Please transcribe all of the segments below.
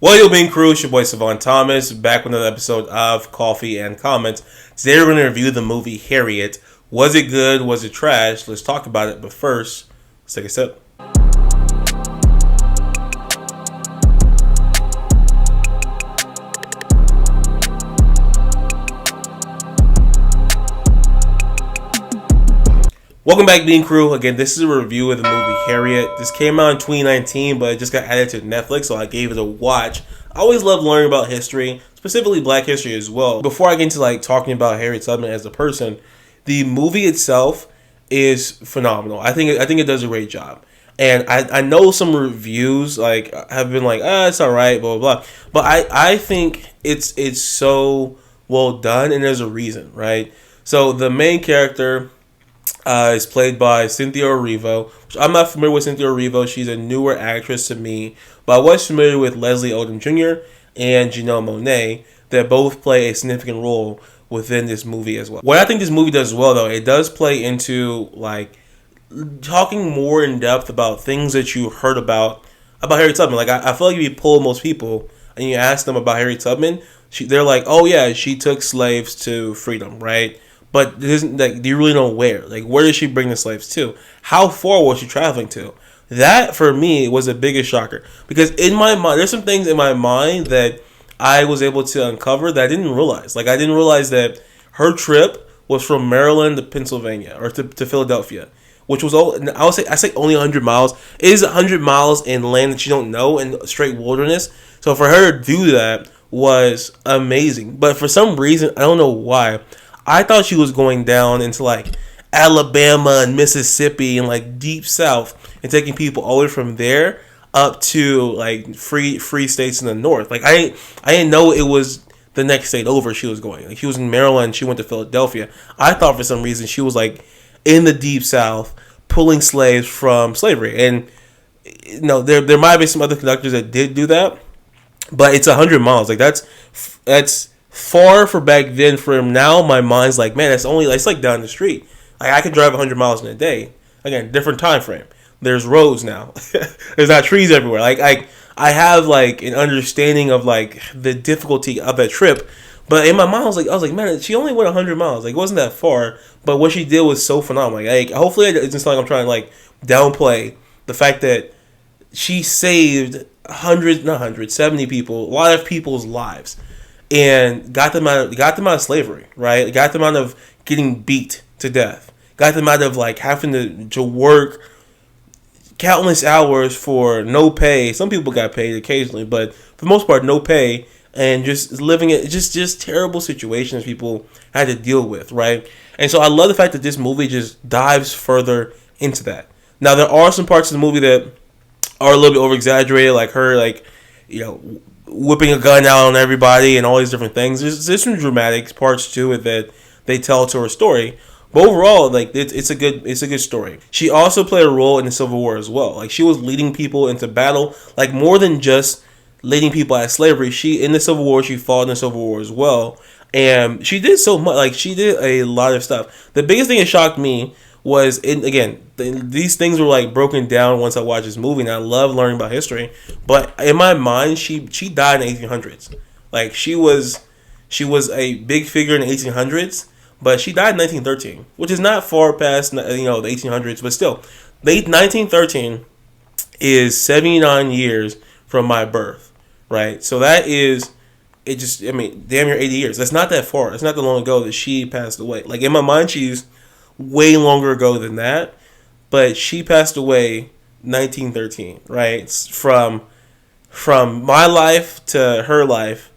Well, yo, being crew, it's your boy Savon Thomas, back with another episode of Coffee and Comments. Today we're going to review the movie Harriet. Was it good? Was it trash? Let's talk about it, but first, let's take a sip. Welcome back, Bean Crew. Again, this is a review of the movie Harriet. This came out in 2019, but it just got added to Netflix, so I gave it a watch. I always love learning about history, specifically Black history as well. Before I get into talking about Harriet Tubman as a person, the movie itself is phenomenal. I think it does a great job. And I know some reviews have been it's all right, blah blah blah. But I think it's so well done, and there's a reason, right? So the main character is played by Cynthia Erivo. I'm not familiar with Cynthia Erivo. She's a newer actress to me, but I was familiar with Leslie Odom Jr. and Janelle Monae that both play a significant role within this movie as well. What I think this movie does well, though, it does play into talking more in depth about things that you heard about Harriet Tubman. I feel like if you pull most people and you ask them about Harriet Tubman, they're like, oh yeah, she took slaves to freedom, right? But do you really know where? Where did she bring the slaves to? How far was she traveling to? That, for me, was the biggest shocker. Because in my mind, there's some things in my mind that I was able to uncover that I didn't realize. I didn't realize that her trip was from Maryland to Pennsylvania, or to Philadelphia, which was, I say only 100 miles. It is 100 miles in land that you don't know, in straight wilderness. So for her to do that was amazing. But for some reason, I don't know why, I thought she was going down into Alabama and Mississippi and deep south and taking people all the way from there up to free states in the north. I didn't know it was the next state over she was going. She was in Maryland, she went to Philadelphia. I thought for some reason she was in the deep south pulling slaves from slavery. And there might be some other conductors that did do that, but it's 100 miles. That's far for back then. For now, my mind's man, it's down the street. I could drive 100 miles in a day. Again, different time frame. There's roads now. There's not trees everywhere. I have an understanding of the difficulty of that trip. But in my mind, I was like, man, she only went 100 miles. It wasn't that far. But what she did was so phenomenal. Hopefully, it's just I'm trying to downplay the fact that she saved 70 people, a lot of people's lives, and got them out of slavery, right? Got them out of getting beat to death. Got them out of having to work countless hours for no pay. Some people got paid occasionally, but for the most part, no pay, and just living it just terrible situations people had to deal with, right? And so I love the fact that this movie just dives further into that. Now there are some parts of the movie that are a little bit over exaggerated, like her whipping a gun out on everybody and all these different things. There's some dramatic parts to it that they tell to her story. But overall, it's a good story. She also played a role in the Civil War as well. She was leading people into battle, more than just leading people out of slavery. In the Civil War, she fought in the Civil War as well. And she did so much. She did a lot of stuff. The biggest thing that shocked me was, these things were broken down once I watched this movie, and I love learning about history. But in my mind, she died in the 1800s. She was a big figure in the 1800s, but she died in 1913, which is not far past the 1800s, but still, late 1913 is 79 years from my birth, right? So that is damn near 80 years. That's not that far. It's not that long ago that she passed away. In my mind, she's way longer ago than that, but she passed away 1913, right? From my life to her life,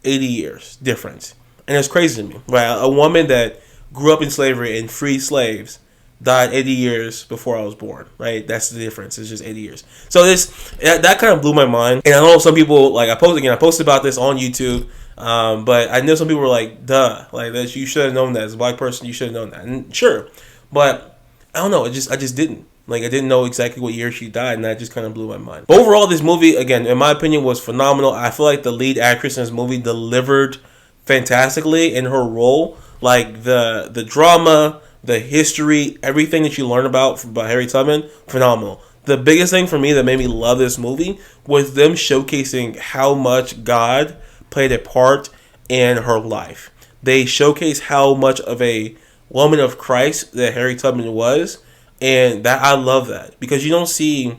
80 years difference. And it's crazy to me, right? A woman that grew up in slavery and freed slaves died 80 years before I was born, right? That's the difference. It's just 80 years. So that kind of blew my mind. And I know some people, I posted about this on YouTube, but I know some people were like, duh, that you should have known that. As a black person, you should have known that. And sure, but I don't know. I just didn't. I didn't know exactly what year she died, and that just kind of blew my mind. But overall, this movie, again, in my opinion, was phenomenal. I feel like the lead actress in this movie delivered fantastically in her role. The drama, the history, everything that you learn about Harriet Tubman, phenomenal. the biggest thing for me that made me love this movie was them showcasing how much God played a part in her life. They showcase how much of a woman of Christ that Harriet Tubman was, and that I love that because you don't see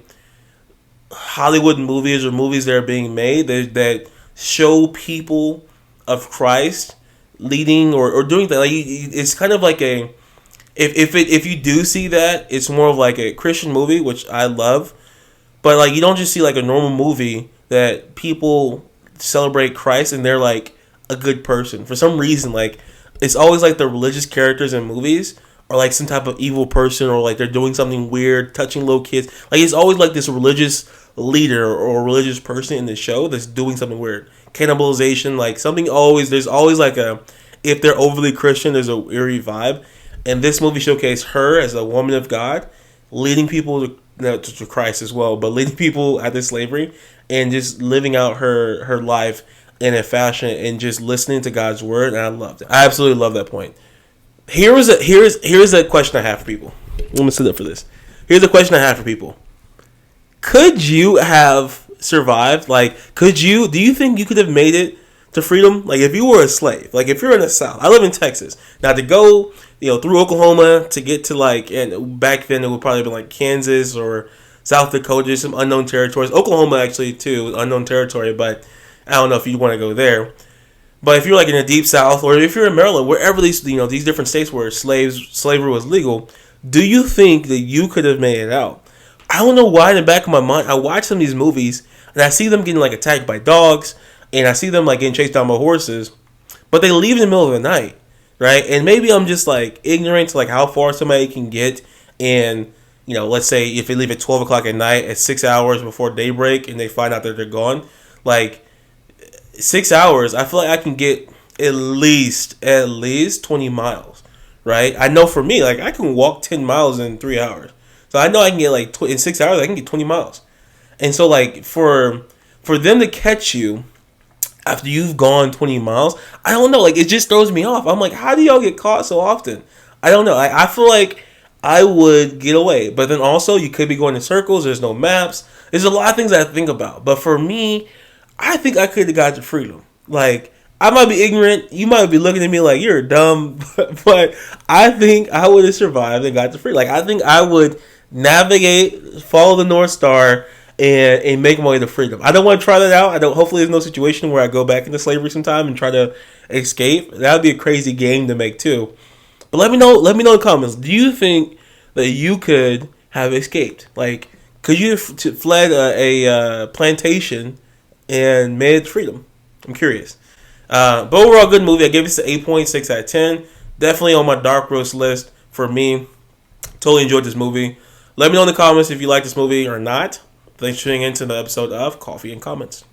Hollywood movies or movies that are being made that show people of Christ leading or doing that. Like it's kind of like a if you do see that, it's more of like a Christian movie, which I love. But like you don't just see like a normal movie that people celebrate Christ and they're like a good person. For some reason, like it's always like the religious characters in movies are like some type of evil person or like they're doing something weird, touching little kids. Like it's always like this religious leader or religious person in the show that's doing something weird. Cannibalization, like something always, there's always like a, if they're overly Christian, there's a eerie vibe. And this movie showcased her as a woman of God, leading people to Christ as well, but leading people out of slavery and just living out her life in a fashion and just listening to God's word. And I loved it. I absolutely love that point. Here's a question I have for people. I'm gonna sit up for this. Here's a question I have for people. Could you have survived? Like, do you think you could have made it to freedom? Like, if you were a slave, like if you're in the South, I live in Texas. Now to go, through Oklahoma to get to like, and back then it would probably be like Kansas or South Dakota, some unknown territories. Oklahoma actually too, unknown territory, but I don't know if you want to go there. But if you're like in the deep South, or if you're in Maryland, wherever these different states where slavery was legal, do you think that you could have made it out? I don't know why in the back of my mind, I watch some of these movies and I see them getting like attacked by dogs, and I see them like getting chased down by horses, but they leave in the middle of the night, right? And maybe I'm just like ignorant to like how far somebody can get, and let's say if they leave at 12 o'clock at night at 6 hours before daybreak, and they find out that they're gone, like 6 hours, I feel like I can get at least 20 miles, right? I know for me, like I can walk 10 miles in 3 hours. So I know I can get like in 6 hours I can get 20 miles. And so like for them to catch you after you've gone 20 miles, I don't know, like it just throws me off. I'm like, how do y'all get caught so often? I don't know. I feel like I would get away. But then also you could be going in circles, there's no maps. There's a lot of things I think about. But for me, I think I could have got to freedom. Like, I might be ignorant. You might be looking at me like you're dumb. But I think I would have survived and got to freedom. Like, I think I would navigate, follow the North Star, and make my way to freedom. I don't want to try that out. Hopefully there's no situation where I go back into slavery sometime and try to escape. That would be a crazy game to make too. But let me know in the comments. Do you think that you could have escaped? Like, could you have fled a plantation and made it to freedom? I'm curious. But overall, good movie. I gave this an 8.6 out of 10. Definitely on my dark roast list for me. Totally enjoyed this movie. Let me know in the comments if you like this movie or not. Thanks for tuning in to the episode of Coffee and Comments.